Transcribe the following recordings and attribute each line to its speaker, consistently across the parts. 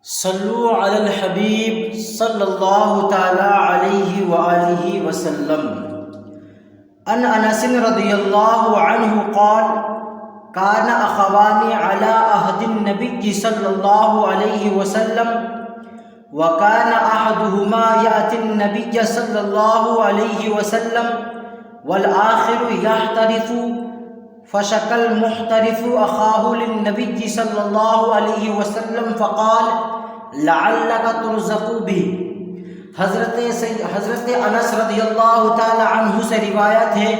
Speaker 1: صلوا علی الحبیب صلی اللہ تعالی علیہ وآلہ وسلم۔ عن انس رضی اللہ عنہ قال کان اخوان علی عہد النبی صلی اللہ علیہ وسلم وکان احدہما یأتی النبی صلی اللہ علیہ وسلم والآخر یحترف فشکى المحترف أخاه للنبي صلى الله عليه وسلم فقال لعلك ترزق به۔ حضرت انس رضی اللہ تعالی عنہ سے روایت ہے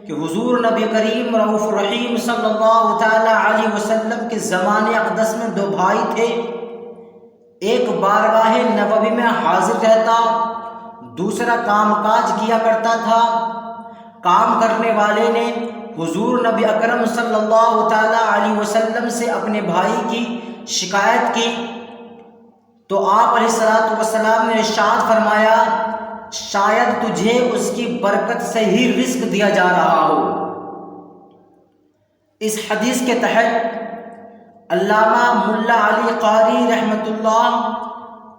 Speaker 1: کہ حضور نبی کریم رؤوف الرحیم صلی اللہ تعالی علیہ وسلم کے زمانے اقدس میں دو بھائی تھے، ایک بارگاہ نبوی میں حاضر رہتا، دوسرا کام کاج کیا کرتا تھا۔ کام کرنے والے نے حضور نبی اکرم صلی اللہ تعالی علیہ وسلم سے اپنے بھائی کی شکایت کی تو آپ علیہ الصلوۃ والسلام نے ارشاد فرمایا شاید تجھے اس کی برکت سے ہی رزق دیا جا رہا ہو۔ اس حدیث کے تحت علامہ ملا علی قاری رحمۃ اللہ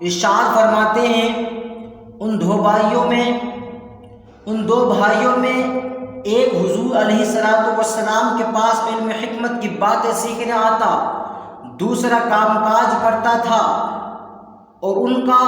Speaker 1: ارشاد فرماتے ہیں ان دو بھائیوں میں ایک حضور علیہ الصلوۃ والسلام کے پاس علم حکمت کی باتیں سیکھنے آتا، دوسرا کام کاج کرتا تھا اور ان کا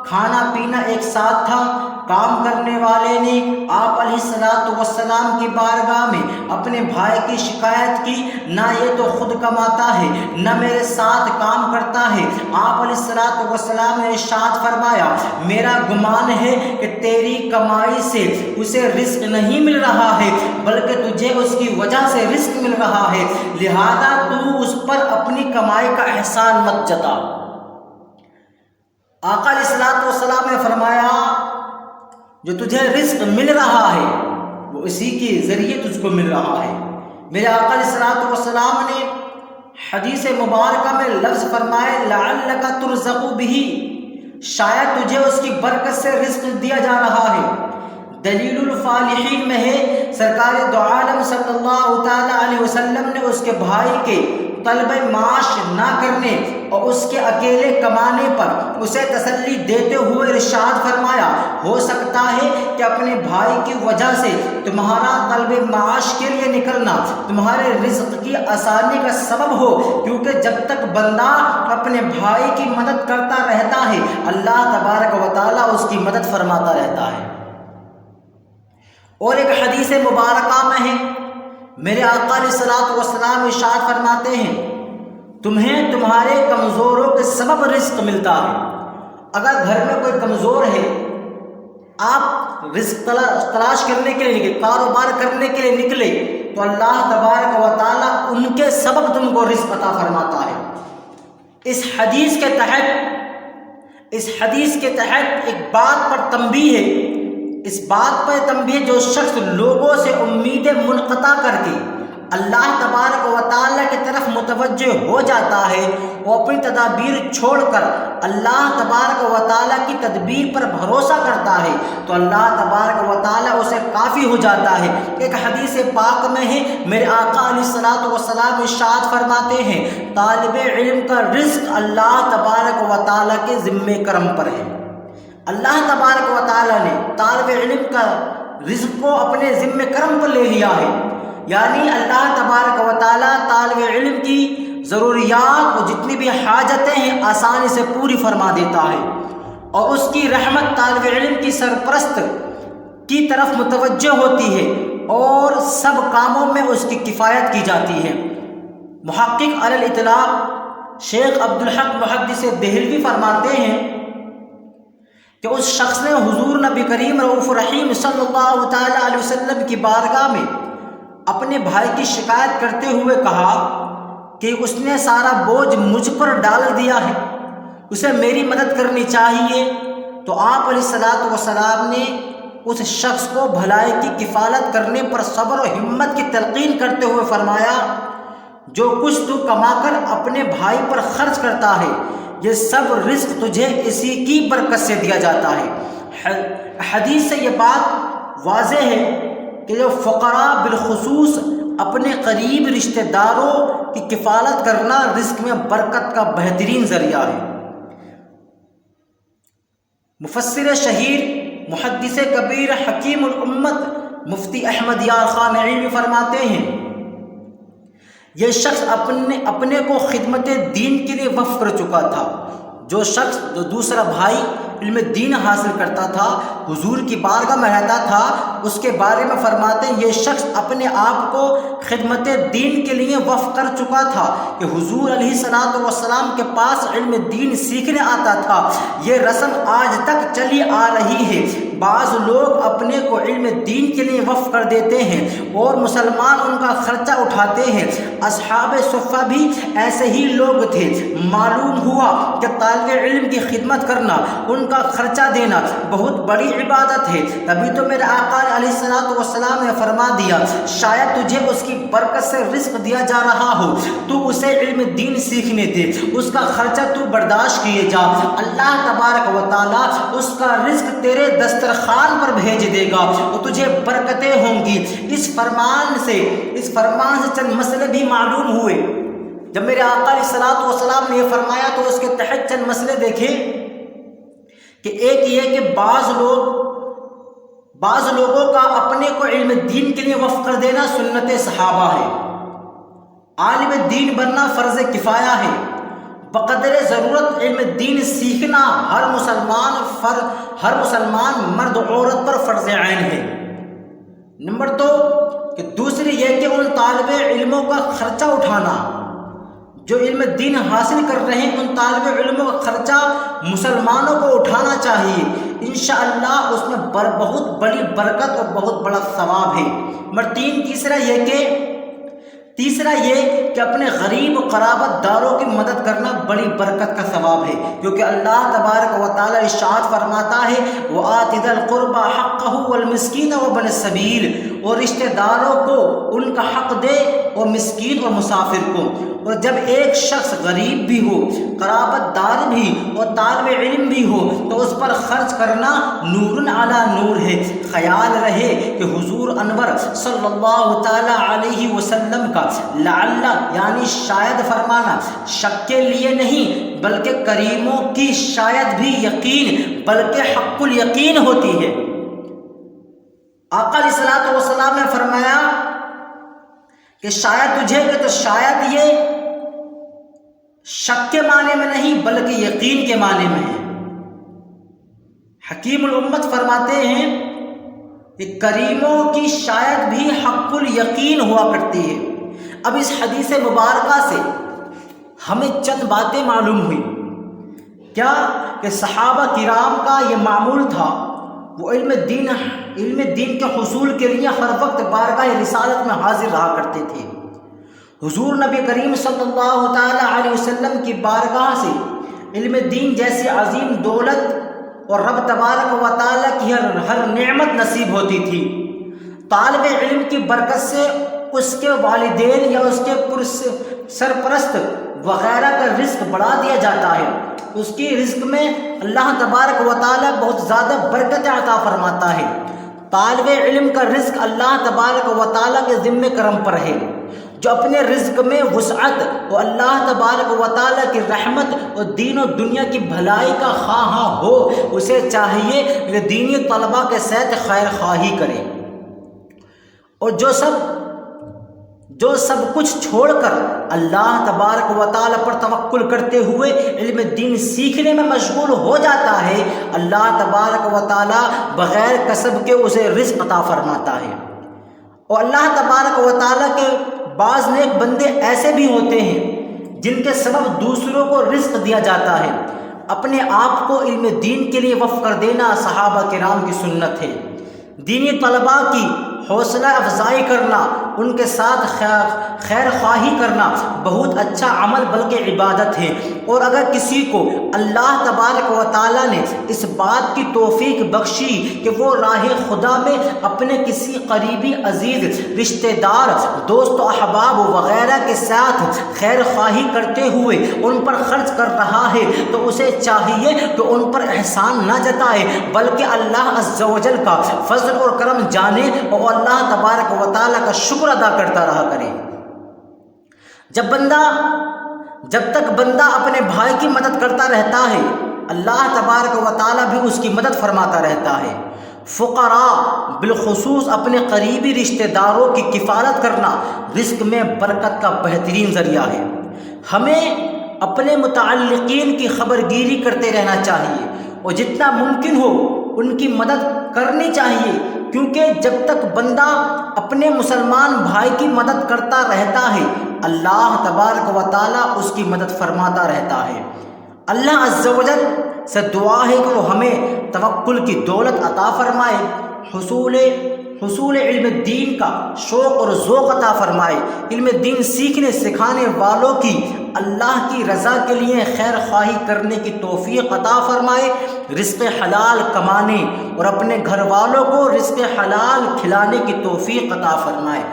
Speaker 1: کھانا پینا ایک ساتھ تھا۔ کام کرنے والے نے آپ علیہ الصلوۃ والسلام کی بارگاہ میں اپنے بھائی کی شکایت کی، نہ یہ تو خود کماتا ہے نہ میرے ساتھ کام کرتا ہے۔ آپ علیہ الصلوۃ والسلام نے ارشاد فرمایا میرا گمان ہے کہ تیری کمائی سے اسے رزق نہیں مل رہا ہے بلکہ تجھے اس کی وجہ سے رزق مل رہا ہے، لہذا تو اس پر اپنی کمائی کا احسان مت جتا۔ آقا علیہ الصلوۃ والسلام نے فرمایا جو تجھے رزق مل رہا ہے وہ اسی کے ذریعے تجھ کو مل رہا ہے۔ میرے آقا علیہ الصلوۃ والسلام نے حدیث مبارکہ میں لفظ فرمائے لعلک ترزق بہ، شاید تجھے اس کی برکت سے رزق دیا جا رہا ہے۔ دلیل الفالحین میں ہے سرکار دو عالم صلی اللہ تعالی علیہ وسلم نے اس کے بھائی کے طلب معاش نہ کرنے اور اس کے اکیلے کمانے پر اسے تسلی دیتے ہوئے ارشاد فرمایا ہو سکتا ہے کہ اپنے بھائی کی وجہ سے تمہارا طلب معاش کے لیے نکلنا تمہارے رزق کی آسانی کا سبب ہو، کیونکہ جب تک بندہ اپنے بھائی کی مدد کرتا رہتا ہے اللہ تبارک و تعالیٰ اس کی مدد فرماتا رہتا ہے۔ اور ایک حدیث مبارکہ میں ہے میرے آقا علیہ الصلوۃ والسلام ارشاد فرماتے ہیں تمہیں تمہارے کمزوروں کے سبب رزق ملتا ہے۔ اگر گھر میں کوئی کمزور ہے، آپ رزق تلاش کرنے کے لیے نکلے، کاروبار کرنے کے لیے نکلے تو اللہ تبارک و تعالیٰ ان کے سبب تم کو رزق عطا فرماتا ہے۔ اس حدیث کے تحت ایک بات پر تنبیہ ہے، اس بات پر تنبیہ جو شخص لوگوں سے امیدیں منقطع کر کے اللہ تبارک و تعالیٰ کی طرف متوجہ ہو جاتا ہے، وہ اپنی تدابیر چھوڑ کر اللہ تبارک و تعالیٰ کی تدبیر پر بھروسہ کرتا ہے تو اللہ تبارک و تعالیٰ اسے کافی ہو جاتا ہے۔ ایک حدیث پاک میں ہے میرے آقا علیہ الصلوۃ والسلام ارشاد فرماتے ہیں طالب علم کا رزق اللہ تبارک و تعالیٰ کے ذمہ کرم پر ہے۔ اللہ تبارک و تعالیٰ نے طالب علم کا رزق کو اپنے ذمہ کرم پر لے لیا ہے، یعنی اللہ تبارک و تعالیٰ طالب علم کی ضروریات اور جتنی بھی حاجتیں ہیں آسانی سے پوری فرما دیتا ہے، اور اس کی رحمت طالب علم کی سرپرست کی طرف متوجہ ہوتی ہے اور سب کاموں میں اس کی کفایت کی جاتی ہے۔ محقق علی الاطلاق شیخ عبدالحق محدث دہلوی فرماتے ہیں کہ اس شخص نے حضور نبی کریم رؤوف الرحیم صلی اللہ تعالی علیہ وسلم کی بارگاہ میں اپنے بھائی کی شکایت کرتے ہوئے کہا کہ اس نے سارا بوجھ مجھ پر ڈال دیا ہے، اسے میری مدد کرنی چاہیے۔ تو آپ علیہ الصلوۃ والسلام نے اس شخص کو بھلائی کی کفالت کرنے پر صبر و ہمت کی تلقین کرتے ہوئے فرمایا جو کچھ تو کما کر اپنے بھائی پر خرچ کرتا ہے یہ سب رزق تجھے اسی کی برکت سے دیا جاتا ہے۔ حدیث سے یہ بات واضح ہے کہ جو فقراء بالخصوص اپنے قریب رشتہ داروں کی کفالت کرنا رزق میں برکت کا بہترین ذریعہ ہے۔ مفسر شہیر محدث کبیر حکیم الامت مفتی احمد یار خان نعیمی فرماتے ہیں یہ شخص اپنے کو خدمت دین کے لیے وقف کر چکا تھا۔ جو شخص جو دوسرا بھائی علم دین حاصل کرتا تھا، حضور کی بارگاہ میں رہتا تھا، اس کے بارے میں فرماتے ہیں یہ شخص اپنے آپ کو خدمت دین کے لیے وقف کر چکا تھا کہ حضور علیہ الصلوۃ والسلام کے پاس علم دین سیکھنے آتا تھا۔ یہ رسم آج تک چلی آ رہی ہے۔ بعض لوگ اپنے کو علم دین کے لیے وقف کر دیتے ہیں اور مسلمان ان کا خرچہ اٹھاتے ہیں۔ اصحاب صفہ بھی ایسے ہی لوگ تھے۔ معلوم ہوا کہ طالب علم کی خدمت کرنا، ان کا خرچہ دینا بہت بڑی عبادت ہے۔ تبھی تو میرے آقا علیہ الصلوۃ والسلام نے فرما دیا شاید تجھے اس کی برکت سے رزق دیا جا رہا ہو، تو اسے علم دین سیکھنے دے، اس کا خرچہ تو برداشت کیے جا، اللہ تبارک و تعالیٰ اس کا رزق تیرے دسترخوان پر بھیج دے گا اور تجھے برکتیں ہوں گی۔ اس فرمان سے چند مسئلے بھی معلوم ہوئے۔ جب میرے آقا علیہ الصلوۃ والسلام نے یہ فرمایا تو اس کے تحت چند مسئلے دیکھے کہ ایک یہ کہ بعض لوگوں کا اپنے کو علم دین کے لیے وقف کر دینا سنت صحابہ ہے۔ عالم دین بننا فرض کفایہ ہے۔ بقدر ضرورت علم دین سیکھنا ہر مسلمان مرد و عورت پر فرض عین ہے۔ نمبر 2 کہ دوسری یہ کہ ان طالب علموں کا خرچہ اٹھانا جو علم دین حاصل کر رہے ہیں، ان طالب علموں کا خرچہ مسلمانوں کو اٹھانا چاہیے۔ انشاءاللہ اس میں بہت بڑی برکت اور بہت بڑا ثواب ہے۔ نمبر 3 تیسرا یہ کہ اپنے غریب و قرابت داروں کی مدد کرنا بڑی برکت کا ثواب ہے، کیونکہ اللہ تبارک و تعالیٰ ارشاد فرماتا ہے وَآتِ ذَا الْقُرْبَى حَقَّهُ وَالْمِسْكِينَ وَابْنَ السَّبِيلِ، اور رشتہ داروں کو ان کا حق دے اور مسکین اور مسافر کو۔ اور جب ایک شخص غریب بھی ہو، قرابت دار بھی اور طالب علم بھی ہو تو اس پر خرچ کرنا نور علی نور ہے۔ خیال رہے کہ حضور انور صلی اللہ تعالی علیہ وسلم کا لعل یعنی شاید فرمانا شک کے لیے نہیں بلکہ کریموں کی شاید بھی یقین بلکہ حق الیقین ہوتی ہے۔ آقا علیہ الصلوۃ والسلام نے فرمایا کہ شاید تجھے کہ تو شاید یہ شک کے معنی میں نہیں بلکہ یقین کے معنی میں ہے۔ حکیم الامت فرماتے ہیں کہ کریموں کی شاید بھی حق الیقین ہوا کرتی ہے۔ اب اس حدیث مبارکہ سے ہمیں چند باتیں معلوم ہوئی۔ کیا کہ صحابہ کرام کا یہ معمول تھا، وہ علم دین کے حصول کے لیے ہر وقت بارگاہ رسالت میں حاضر رہا کرتے تھے۔ حضور نبی کریم صلی اللہ تعالی علیہ وسلم کی بارگاہ سے علم دین جیسی عظیم دولت اور رب تبارک و تعالیٰ کی ہر نعمت نصیب ہوتی تھی۔ طالب علم کی برکت سے اس کے والدین یا اس کے سرپرست وغیرہ کا رزق بڑھا دیا جاتا ہے۔ اس کی رزق میں اللہ تبارک و تعالیٰ بہت زیادہ برکت عطا فرماتا ہے۔ طالب علم کا رزق اللہ تبارک و تعالیٰ کے ذمہ کرم پر ہے۔ جو اپنے رزق میں وسعت اور اللہ تبارک و تعالیٰ کی رحمت اور دین و دنیا کی بھلائی کا خواہاں ہو، اسے چاہیے کہ دینی طلباء کے ساتھ خیر خواہی کرے اور جو سب کچھ چھوڑ کر اللہ تبارک و تعالیٰ پر توکل کرتے ہوئے علم دین سیکھنے میں مشغول ہو جاتا ہے، اللہ تبارک و تعالیٰ بغیر کسب کے اسے رزق عطا فرماتا ہے۔ اور اللہ تبارک و تعالیٰ کے بعض نیک بندے ایسے بھی ہوتے ہیں جن کے سبب دوسروں کو رزق دیا جاتا ہے۔ اپنے آپ کو علم دین کے لیے وقف کر دینا صحابہ کرام کی سنت ہے۔ دینی طلباء کی حوصلہ افزائی کرنا، ان کے ساتھ خیر خواہی کرنا بہت اچھا عمل بلکہ عبادت ہے۔ اور اگر کسی کو اللہ تبارک و تعالیٰ نے اس بات کی توفیق بخشی کہ وہ راہ خدا میں اپنے کسی قریبی عزیز رشتہ دار دوست و احباب وغیرہ کے ساتھ خیر خواہی کرتے ہوئے ان پر خرچ کر رہا ہے تو اسے چاہیے کہ ان پر احسان نہ جتائے بلکہ اللہ عز و جل کا فضل اور کرم جانے اور اللہ تبارک و تعالیٰ کا شکر ادا کرتا رہا کرے۔ جب تک بندہ اپنے بھائی کی مدد کرتا رہتا ہے اللہ تبارک و تعالیٰ بھی اس کی مدد فرماتا رہتا ہے۔ فقراء بالخصوص اپنے قریبی رشتہ داروں کی کفالت کرنا رزق میں برکت کا بہترین ذریعہ ہے۔ ہمیں اپنے متعلقین کی خبر گیری کرتے رہنا چاہیے اور جتنا ممکن ہو ان کی مدد کرنی چاہیے، کیونکہ جب تک بندہ اپنے مسلمان بھائی کی مدد کرتا رہتا ہے اللہ تبارک و تعالیٰ اس کی مدد فرماتا رہتا ہے۔ اللہ عز و جل سے دعا ہے کہ وہ ہمیں توکل کی دولت عطا فرمائے، حصول علم دین کا شوق اور ذوق عطا فرمائے، علم دین سیکھنے سکھانے والوں کی اللہ کی رضا کے لیے خیر خواہی کرنے کی توفیق عطا فرمائے، رزق حلال کمانے اور اپنے گھر والوں کو رزق حلال کھلانے کی توفیق عطا فرمائے۔